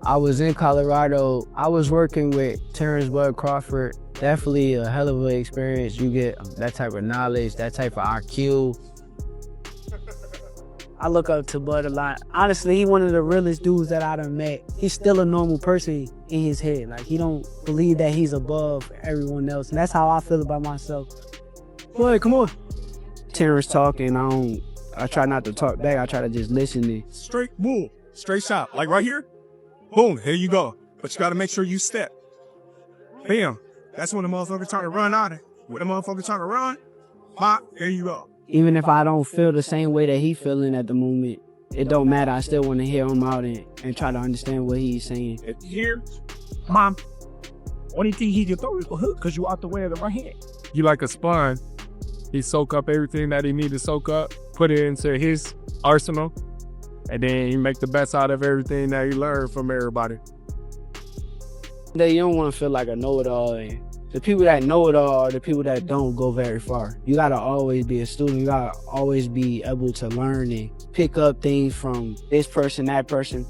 I was in Colorado. I was working with Terence Crawford. Definitely a hell of an experience. You get that type of knowledge, that type of IQ. I look up to Bud a lot. Honestly, he's one of the realest dudes that I done met. He's still a normal person in his head. Like, he don't believe that he's above everyone else. And that's how I feel about myself. Boy, come on. Terrence talking, I try not to talk back. I try to just listen to. Straight, boom, straight shot. Like right here, boom, here you go. But you got to make sure you step. Bam. That's when the motherfucker trying to run out of it. When the motherfucker trying to run, pop, there you go. Even if I don't feel the same way that he feeling at the moment, it don't matter. I still want to hear him out and try to understand what he's saying. Here, Mom, only thing he can throw is a hook because you out the way of the right hand. You like a sponge. He soak up everything that he need to soak up, put it into his arsenal, and then he make the best out of everything that he learned from everybody. You don't want to feel like a know-it-all. And the people that know it all are the people that don't go very far. You gotta always be a student. You gotta always be able to learn and pick up things from this person, that person.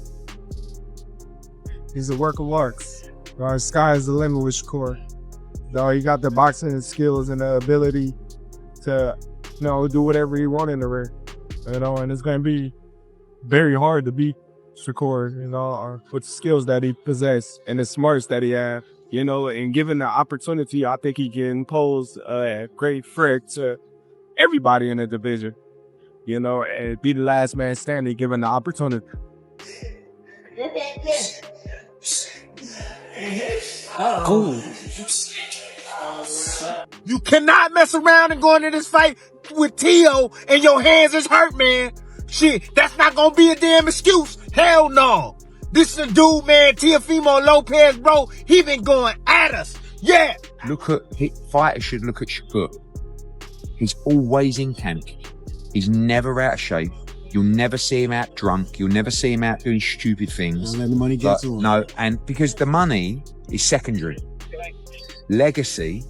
He's a work of arts. The sky is the limit with Shakur. He got the boxing skills and the ability to, do whatever he wants in the ring. And it's gonna be very hard to beat Shakur, with the skills that he possesses and the smarts that he has. And given the opportunity, I think he can pose a great threat to everybody in the division, and be the last man standing given the opportunity. Cool. You cannot mess around and go into this fight with Teo and your hands is hurt, man. Shit, that's not gonna be a damn excuse. Hell no. This is a dude, man, Teofimo Lopez, bro. He been going at us. Yeah. Fighters should look at Shakur. He's always in camp. He's never out of shape. You'll never see him out drunk. You'll never see him out doing stupid things. Don't let the money get to him. No, and because the money is secondary. Legacy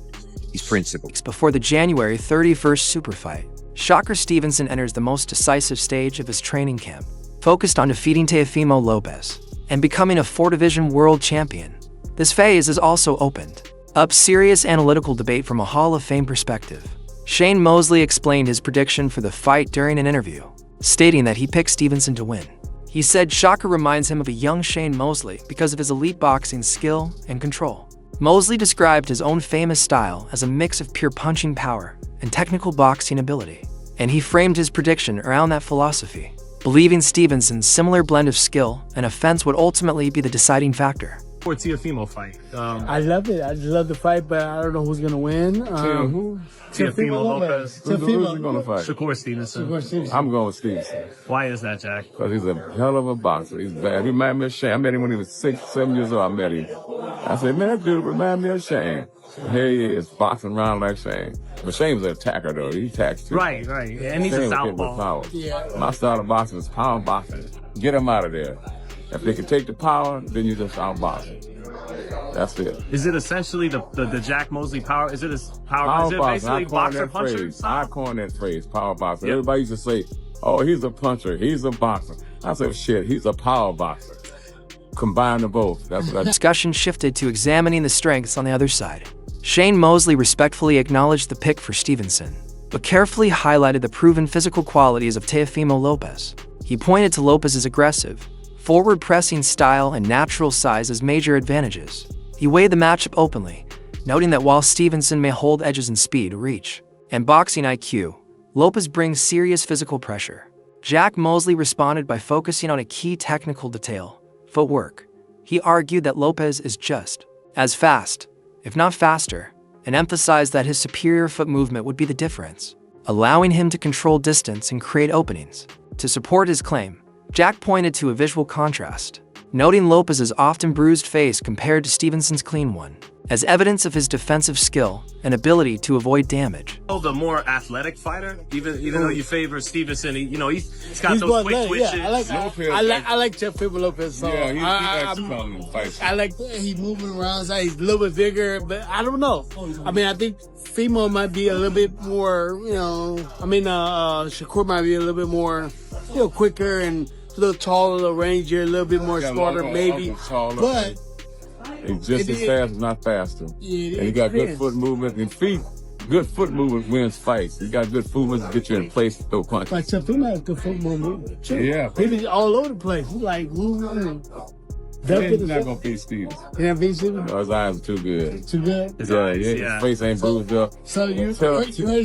is principle. Before the January 31st super fight, Shakur Stevenson enters the most decisive stage of his training camp, focused on defeating Teofimo Lopez and becoming a 4-division world champion. This phase is also opened up serious analytical debate from a Hall of Fame perspective. Shane Mosley explained his prediction for the fight during an interview, stating that he picked Stevenson to win. He said Shakur reminds him of a young Shane Mosley because of his elite boxing skill and control. Mosley described his own famous style as a mix of pure punching power and technical boxing ability, and he framed his prediction around that philosophy, believing Stevenson's similar blend of skill and offense would ultimately be the deciding factor. For Teofimo fight. I love it. I just love the fight, but I don't know who's gonna win. Teofimo Lopez. Who's he gonna fight? Shakur Stevenson. I'm going with Stevenson. Why is that, Jack? Because he's a hell of a boxer. He's bad. He reminds me of Shane. I met him when he was 6, 7 years old. I met him. I said, man, that dude reminds me of Shane. Here he is, boxing around like Shane. But Shane's an attacker, though. He attacks too. Right. And he's a southpaw. Yeah. My style of boxing is power boxing. Get him out of there. If they can take the power, then you just outbox him. That's it. Is it essentially the Jack Mosley power? Is it a power? Is it basically boxer puncher? I coined that phrase, power boxer. Yep. Everybody used to say, oh, he's a puncher, he's a boxer. I said, shit, he's a power boxer. Combine them both. That's what I Discussion shifted to examining the strengths on the other side. Shane Mosley respectfully acknowledged the pick for Stevenson, but carefully highlighted the proven physical qualities of Teofimo Lopez. He pointed to Lopez's aggressive, forward-pressing style and natural size as major advantages. He weighed the matchup openly, noting that while Stevenson may hold edges in speed, reach, and boxing IQ, Lopez brings serious physical pressure. Jack Mosley responded by focusing on a key technical detail: footwork. He argued that Lopez is just as fast, if not faster, and emphasized that his superior foot movement would be the difference, allowing him to control distance and create openings. To support his claim, Jack pointed to a visual contrast, noting Lopez's often bruised face compared to Stevenson's clean one, as evidence of his defensive skill and ability to avoid damage. The more athletic fighter, even though you favor Stevenson, he's got those quick twitches. Yeah, I like Teofimo Lopez. So yeah, he likes to come and fight. I like that he's moving around. So he's a little bit bigger, but I don't know. I mean, I think Fimo might be a little bit more, Shakur might be a little bit more, quicker and little taller, a little rangier, a little bit more smarter, maybe. But he's just as fast, if not faster. Yeah, and he got good foot movement and feet. Good foot movement wins fights. He got good foot movement to get you in place to throw punches. Like Teofimo has good foot movement. Yeah. He be all over the place. He's like, He's not gonna beat Stevens. Yeah, beat Stevens. His eyes are too good. Too good. Yeah, his face ain't bruised up. So you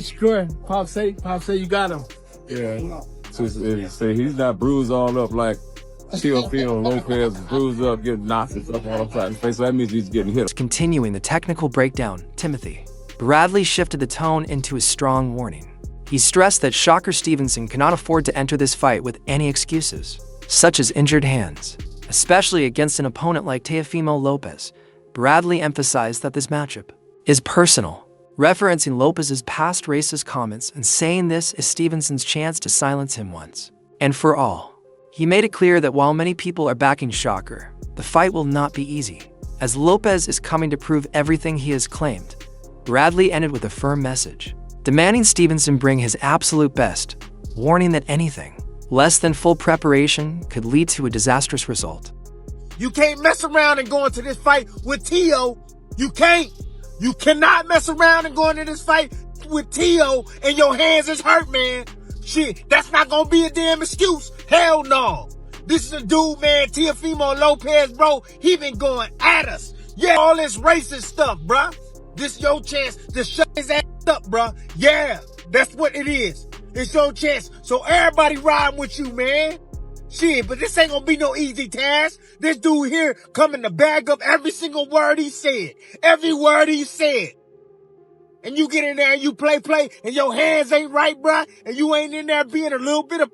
sure? Pop say you got him. Yeah. So say he's not bruised all up like Teofimo Lopez, bruised up, getting knocked and stuff all upside his face. So that means he's getting hit. Continuing the technical breakdown, Timothy. Bradley shifted the tone into his strong warning. He stressed that Shakur Stevenson cannot afford to enter this fight with any excuses, such as injured hands. Especially against an opponent like Teofimo Lopez, Bradley emphasized that this matchup is personal, referencing Lopez's past racist comments and saying this is Stevenson's chance to silence him once and for all. He made it clear that while many people are backing Shakur, the fight will not be easy, as Lopez is coming to prove everything he has claimed. Bradley ended with a firm message, demanding Stevenson bring his absolute best, warning that anything less than full preparation could lead to a disastrous result. You can't mess around and go into this fight with Teo. You can't. You cannot mess around and go into this fight with Teo and your hands is hurt, man. Shit, that's not gonna be a damn excuse. Hell no. This is a dude, man, Teofimo Lopez, bro. He been going at us. Yeah, all this racist stuff, bruh. This your chance to shut his ass up, bruh. Yeah, that's what it is. It's your chance. So everybody riding with you, man. Shit, but this ain't gonna be no easy task. This dude here coming to bag up every single word he said. Every word he said. And you get in there and you play, and your hands ain't right, bruh. And you ain't in there being a little bit of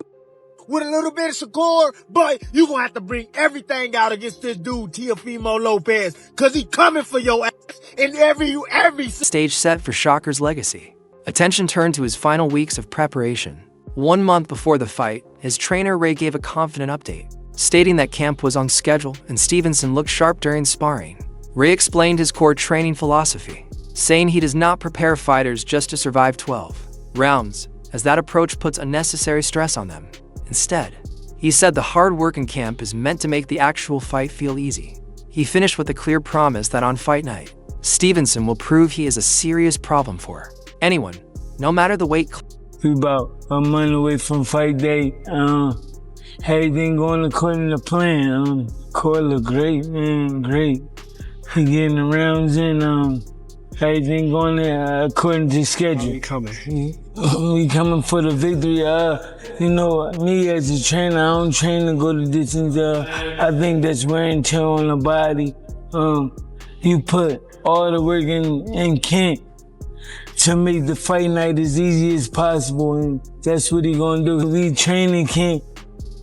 with a little bit of Shakur, but you gonna have to bring everything out against this dude, Teofimo Lopez, cause he coming for your ass in every stage set for Shakur's legacy. Attention turned to his final weeks of preparation. 1 month before the fight, his trainer Ray gave a confident update, stating that camp was on schedule and Stevenson looked sharp during sparring. Ray explained his core training philosophy, saying he does not prepare fighters just to survive 12 rounds, as that approach puts unnecessary stress on them. Instead, he said the hard work in camp is meant to make the actual fight feel easy. He finished with a clear promise that on fight night, Stevenson will prove he is a serious problem for anyone, no matter the weight class. We about a month away from fight day. Everything going according to plan. Core look great, man, great. We getting the rounds in. Everything going according to schedule. We coming for the victory. You know, me as a trainer, I don't train to go the distance. I think that's wear and tear on the body. You put all the work in camp to make the fight night as easy as possible, and that's what he gonna do. We training camp.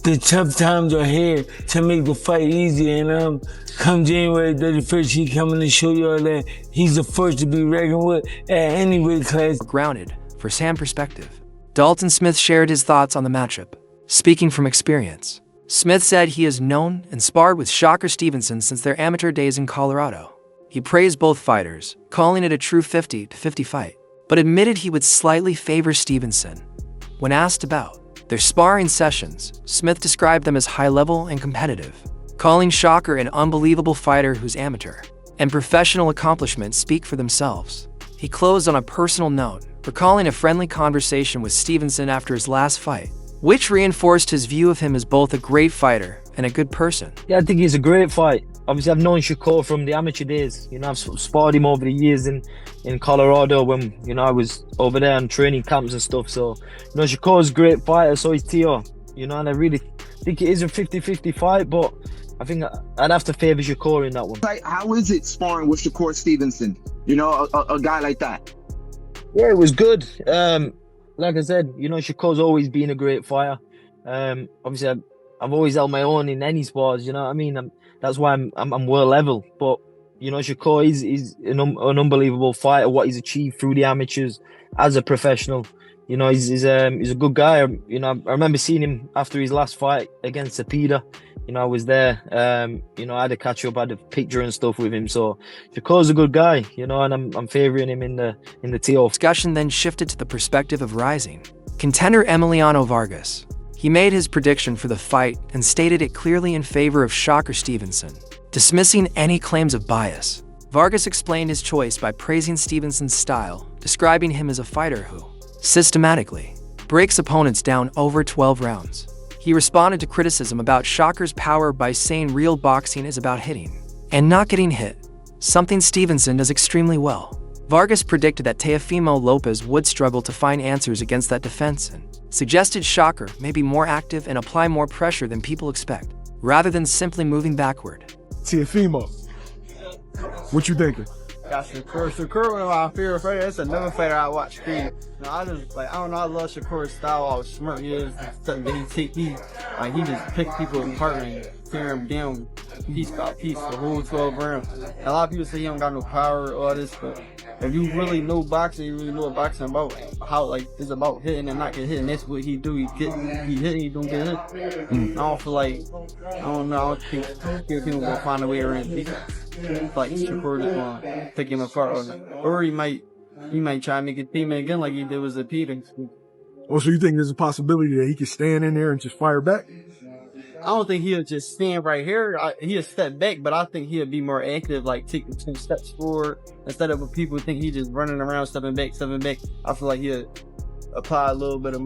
The tough times are here to make the fight easier, and come January 31st, he coming to show you all that he's the first to be reckoned with at any weight class. Grounded, first-hand perspective. Dalton Smith shared his thoughts on the matchup. Speaking from experience, Smith said he has known and sparred with Shakur Stevenson since their amateur days in Colorado. He praised both fighters, calling it a true 50-50 fight, but admitted he would slightly favor Stevenson. When asked about their sparring sessions, Smith described them as high-level and competitive, calling Shakur an unbelievable fighter whose amateur and professional accomplishments speak for themselves. He closed on a personal note, recalling a friendly conversation with Stevenson after his last fight, which reinforced his view of him as both a great fighter and a good person. Yeah, I think he's a great fight. Obviously, I've known Shakur from the amateur days. You know, I've sparred him over the years in Colorado when, you know, I was over there on training camps and stuff. So, you know, Shakur's a great fighter, so is Teo. You know, and I really think it is a 50-50 fight, but I think I'd have to favour Shakur in that one. How is it sparring with Shakur Stevenson? You know, a guy like that? Yeah, it was good. Like I said, you know, Shakur's always been a great fighter. Obviously, I've always held my own in any sports, you know what I mean? That's why I'm world level. But, you know, Shakur is an unbelievable fighter, what he's achieved through the amateurs as a professional. You know, he's a good guy. You know, I remember seeing him after his last fight against Cepeda. You know, I was there. You know, I had a catch up, I had a picture and stuff with him. So Shakur's a good guy, you know, and I'm favouring him in the TO. Discussion then shifted to the perspective of rising contender Emiliano Vargas. He He made his prediction for the fight and stated it clearly in favor of Shakur Stevenson, dismissing any claims of bias. Vargas explained his choice by praising Stevenson's style, describing him as a fighter who, systematically, breaks opponents down over 12 rounds. He responded to criticism about Shakur's power by saying real boxing is about hitting and not getting hit, something Stevenson does extremely well. Vargas predicted that Teofimo Lopez would struggle to find answers against that defense and suggested Shakur may be more active and apply more pressure than people expect, rather than simply moving backward. Teofimo, what you thinking? Got Shakur. Shakur, one of my favorite fighters. That's another fighter I watch. I don't know, I love Shakur's style, how smart he is. He just pick people apart and tear them down piece by piece the whole 12 rounds. A lot of people say he don't got no power or all this, but if you really know boxing, you really know what boxing about, how it's about hitting and not getting hit, and that's what he do. He hit and he don't get hit. I don't feel like, I don't think people gonna find a way around it. Like Shakur just gonna pick him apart, or he might try and make a teammate again like he did with Zepeda. Oh, so you think there's a possibility that he could stand in there and just fire back? I don't think he'll just stand right here. He'll step back, but I think he'll be more active, like taking 2 steps forward instead of what people think he just running around, stepping back. I feel like he'll apply a little bit of